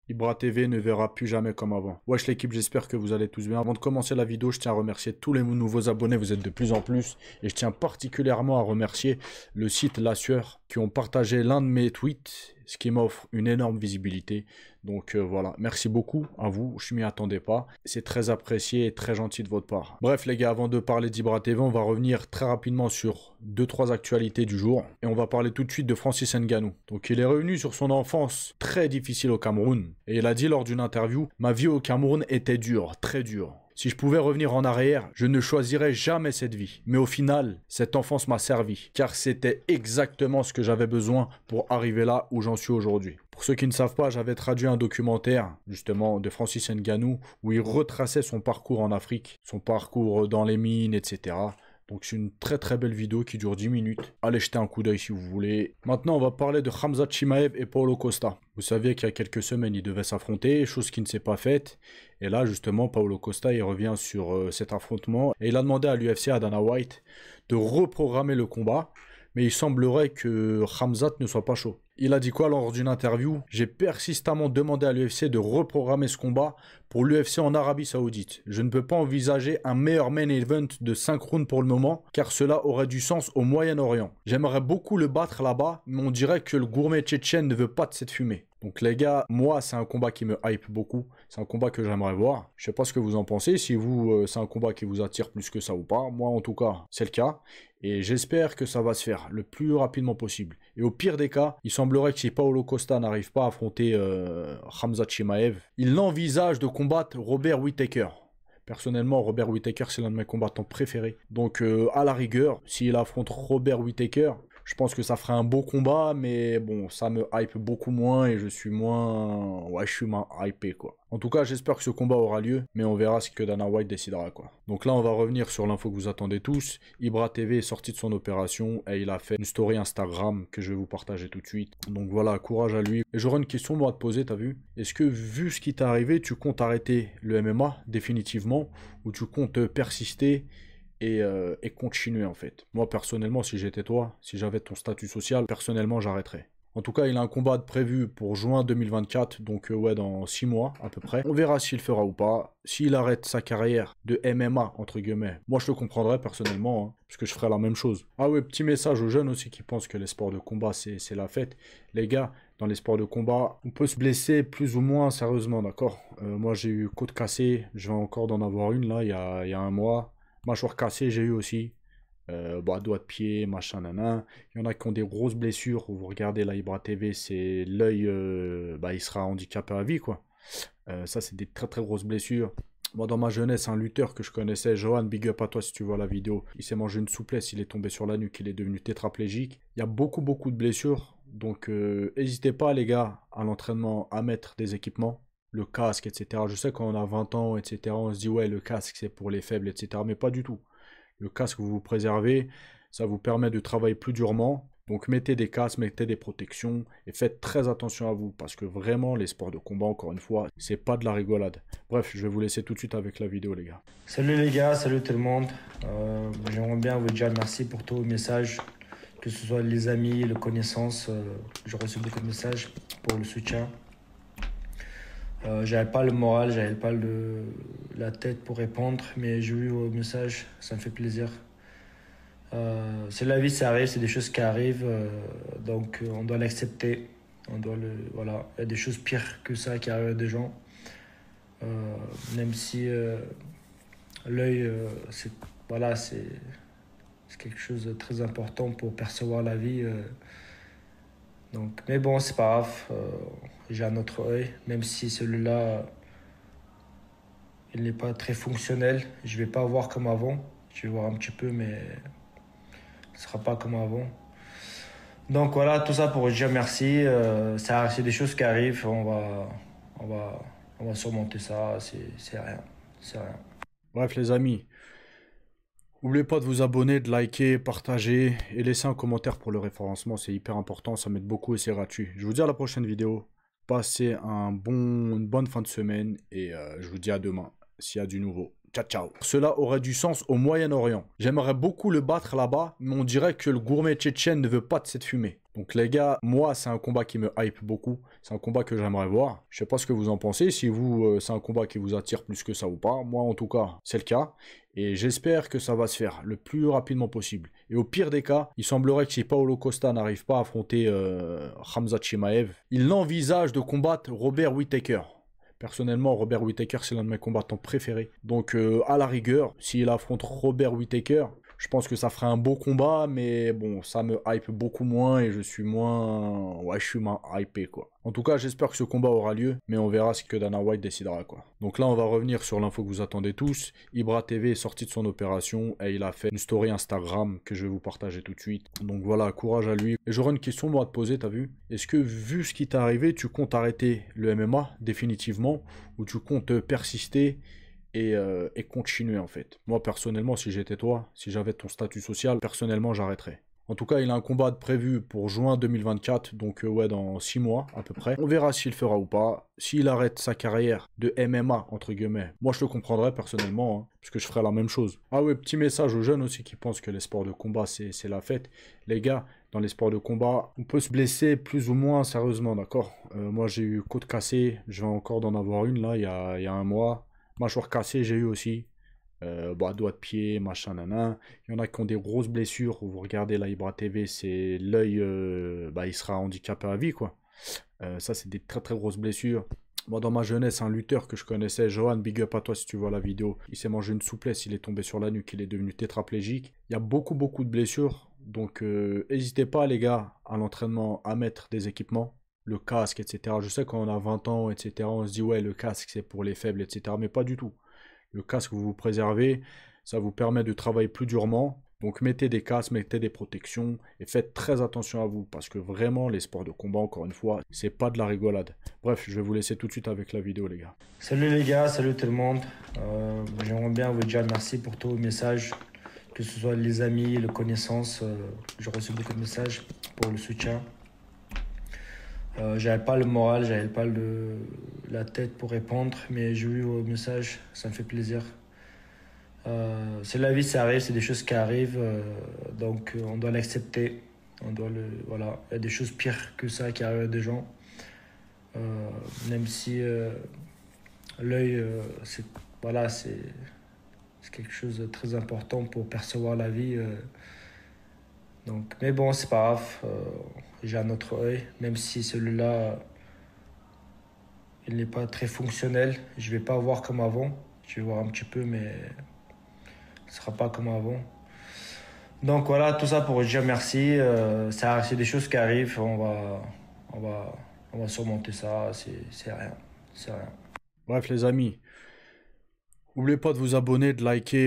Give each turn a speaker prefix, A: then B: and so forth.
A: Ibra TV ne verra plus jamais comme avant. Wesh l'équipe, j'espère que vous allez tous bien. Avant de commencer la vidéo, je tiens à remercier tous les nouveaux abonnés, vous êtes de plus en plus. Et je tiens particulièrement à remercier le site La Sueur qui ont partagé l'un de mes tweets, ce qui m'offre une énorme visibilité. Donc voilà, merci beaucoup à vous, je m'y attendais pas. C'est très apprécié et très gentil de votre part. Bref les gars, avant de parler d'Ibra TV, on va revenir très rapidement sur 2-3 actualités du jour. Et on va parler tout de suite de Francis Ngannou. Donc il est revenu sur son enfance très difficile au Cameroun. Et il a dit lors d'une interview, « Ma vie au Cameroun était dure, très dure. Si je pouvais revenir en arrière, je ne choisirais jamais cette vie. Mais au final, cette enfance m'a servi, car c'était exactement ce que j'avais besoin pour arriver là où j'en suis aujourd'hui. » Pour ceux qui ne savent pas, j'avais traduit un documentaire, justement, de Francis Ngannou, où il retraçait son parcours en Afrique, son parcours dans les mines, etc. Donc c'est une très très belle vidéo qui dure 10 minutes. Allez jeter un coup d'œil si vous voulez. Maintenant on va parler de Khamzat Chimaev et Paulo Costa. Vous saviez qu'il y a quelques semaines ils devaient s'affronter, chose qui ne s'est pas faite. Et là justement Paulo Costa il revient sur cet affrontement. Et il a demandé à l'UFC, à Dana White, de reprogrammer le combat. Mais il semblerait que Khamzat ne soit pas chaud. Il a dit quoi lors d'une interview? J'ai persistamment demandé à l'UFC de reprogrammer ce combat pour l'UFC en Arabie Saoudite. Je ne peux pas envisager un meilleur main event de 5 rounds pour le moment, car cela aurait du sens au Moyen-Orient. J'aimerais beaucoup le battre là-bas, mais on dirait que le gourmet tchétchène ne veut pas de cette fumée. Donc les gars, moi c'est un combat qui me hype beaucoup, c'est un combat que j'aimerais voir. Je sais pas ce que vous en pensez, si vous c'est un combat qui vous attire plus que ça ou pas. Moi en tout cas c'est le cas et j'espère que ça va se faire le plus rapidement possible. Et au pire des cas, il semblerait que si Paulo Costa n'arrive pas à affronter Khamzat Chimaev, il envisage de combattre Robert Whittaker. Personnellement, Robert Whittaker, c'est l'un de mes combattants préférés. Donc, à la rigueur, s'il affronte Robert Whittaker, je pense que ça ferait un beau combat, mais bon, ça me hype beaucoup moins et je suis moins... Ouais, je suis moins hypé, quoi. En tout cas, j'espère que ce combat aura lieu, mais on verra ce que Dana White décidera, quoi. Donc là, on va revenir sur l'info que vous attendez tous. Ibra TV est sorti de son opération et il a fait une story Instagram que je vais vous partager tout de suite. Donc voilà, courage à lui. Et j'aurais une question, moi, à te poser, t'as vu? Est-ce que, vu ce qui t'est arrivé, tu comptes arrêter le MMA définitivement ou tu comptes persister et continuer en fait. Moi personnellement, si j'étais toi, si j'avais ton statut social, personnellement j'arrêterais. En tout cas, il a un combat de prévu pour juin 2024, donc ouais, dans 6 mois à peu près. On verra s'il le fera ou pas. S'il arrête sa carrière de MMA, entre guillemets, moi je le comprendrais personnellement, hein, parce que je ferais la même chose. Ah ouais, petit message aux jeunes aussi qui pensent que les sports de combat c'est la fête. Les gars, dans les sports de combat, on peut se blesser plus ou moins sérieusement, d'accord? Moi j'ai eu côte cassée, je vais encore d'en avoir une là, il y a un mois. Mâchoire cassée, j'ai eu aussi. Bah, doigt de pied, machin, nanan. Il y en a qui ont des grosses blessures. Vous regardez la Ibra TV, c'est l'œil, bah, il sera handicapé à vie, quoi. Ça, c'est des très très grosses blessures. Moi, dans ma jeunesse, un lutteur que je connaissais, Johan, big up à toi si tu vois la vidéo. Il s'est mangé une souplesse, il est tombé sur la nuque, il est devenu tétraplégique. Il y a beaucoup beaucoup de blessures. Donc, n'hésitez pas, les gars, à l'entraînement, à mettre des équipements. Le casque, etc. Je sais quand on a 20 ans, etc. On se dit ouais, le casque c'est pour les faibles, etc. Mais pas du tout. Le casque, vous vous préservez, ça vous permet de travailler plus durement. Donc mettez des casques, mettez des protections et faites très attention à vous parce que vraiment les sports de combat, encore une fois, c'est pas de la rigolade. Bref, je vais vous laisser tout de suite avec la vidéo les gars.
B: Salut les gars, salut tout le monde. J'aimerais bien vous dire merci pour tous vos messages, que ce soit les amis, les connaissances. J'ai reçu beaucoup de messages pour le soutien. J'avais pas le moral, j'avais pas la tête pour répondre, mais j'ai eu vos messages, ça me fait plaisir. C'est la vie, ça arrive, c'est des choses qui arrivent, donc on doit l'accepter. Voilà, il y a des choses pires que ça qui arrivent à des gens. Même si l'œil, voilà, c'est quelque chose de très important pour percevoir la vie. Donc, mais bon, c'est pas grave. J'ai un autre œil, même si celui-là, il n'est pas très fonctionnel. Je vais pas voir comme avant. Je vais voir un petit peu, mais ce sera pas comme avant. Donc voilà, tout ça pour dire merci. C'est des choses qui arrivent. On va surmonter ça. C'est rien. C'est rien.
A: Bref les amis, n'oubliez pas de vous abonner, de liker, partager et laisser un commentaire pour le référencement. C'est hyper important, ça m'aide beaucoup et c'est gratuit. Je vous dis à la prochaine vidéo. Passez une bonne fin de semaine et je vous dis à demain s'il y a du nouveau. Ciao, ciao. Cela aurait du sens au Moyen-Orient. J'aimerais beaucoup le battre là-bas, mais on dirait que le gourmet tchétchène ne veut pas de cette fumée. Donc les gars, moi c'est un combat qui me hype beaucoup, c'est un combat que j'aimerais voir. Je sais pas ce que vous en pensez, si vous c'est un combat qui vous attire plus que ça ou pas. Moi en tout cas, c'est le cas. Et j'espère que ça va se faire le plus rapidement possible. Et au pire des cas, il semblerait que si Paulo Costa n'arrive pas à affronter Khamzat Chimaev, il envisage de combattre Robert Whittaker. Personnellement, Robert Whittaker, c'est l'un de mes combattants préférés. Donc, à la rigueur, s'il affronte Robert Whittaker, je pense que ça ferait un beau combat, mais bon, ça me hype beaucoup moins et je suis moins... Ouais, je suis moins hypé, quoi. En tout cas, j'espère que ce combat aura lieu, mais on verra ce que Dana White décidera, quoi. Donc là, on va revenir sur l'info que vous attendez tous. Ibra TV est sorti de son opération et il a fait une story Instagram que je vais vous partager tout de suite. Donc voilà, courage à lui. Et j'aurais une question, moi, à te poser, t'as vu? Est-ce que, vu ce qui t'est arrivé, tu comptes arrêter le MMA définitivement ou tu comptes persister et continuer en fait. Moi personnellement, si j'étais toi, si j'avais ton statut social, personnellement j'arrêterais. En tout cas, il a un combat prévu pour juin 2024, donc ouais, dans 6 mois à peu près. On verra s'il le fera ou pas. S'il arrête sa carrière de MMA, entre guillemets, moi je le comprendrais personnellement, hein, parce que je ferais la même chose. Ah ouais, petit message aux jeunes aussi qui pensent que les sports de combat c'est la fête. Les gars, dans les sports de combat, on peut se blesser plus ou moins sérieusement, d'accord. Moi j'ai eu côte cassée, je vais encore d'en avoir une là, il y a un mois. Mâchoire cassée, j'ai eu aussi. Doigt de pied, machin, nanan. Il y en a qui ont des grosses blessures. Vous regardez la Ibra TV, c'est l'œil, il sera handicapé à vie, quoi. Ça, c'est des très très grosses blessures. Moi, dans ma jeunesse, un lutteur que je connaissais, Johan, big up à toi si tu vois la vidéo. Il s'est mangé une souplesse, il est tombé sur la nuque, il est devenu tétraplégique. Il y a beaucoup beaucoup de blessures. Donc, n'hésitez pas, les gars, à l'entraînement, à mettre des équipements. Le casque, etc. Je sais quand on a 20 ans, etc., on se dit ouais, le casque c'est pour les faibles, etc. Mais pas du tout. Le casque, vous vous préservez, ça vous permet de travailler plus durement. Donc mettez des casques, mettez des protections et faites très attention à vous parce que vraiment les sports de combat, encore une fois, c'est pas de la rigolade. Bref, je vais vous laisser tout de suite avec la vidéo, les gars.
B: Salut les gars, salut tout le monde. J'aimerais bien vous dire merci pour tous vos messages, que ce soit les amis, les connaissances. J'ai reçu beaucoup de messages pour le soutien. J'avais pas le moral, j'avais pas la tête pour répondre, mais j'ai vu vos messages, ça me fait plaisir. C'est la vie, ça arrive, c'est des choses qui arrivent, donc on doit l'accepter. Voilà, il y a des choses pires que ça qui arrivent à des gens. Même si l'œil, c'est quelque chose de très important pour percevoir la vie. Donc, mais bon, c'est pas grave. J'ai un autre œil, même si celui-là, il n'est pas très fonctionnel. Je vais pas voir comme avant. Je vais voir un petit peu, mais ce sera pas comme avant. Donc voilà, tout ça pour dire merci. C'est des choses qui arrivent. On va surmonter ça. C'est rien. C'est rien.
A: Bref, les amis, n'oubliez pas de vous abonner, de liker.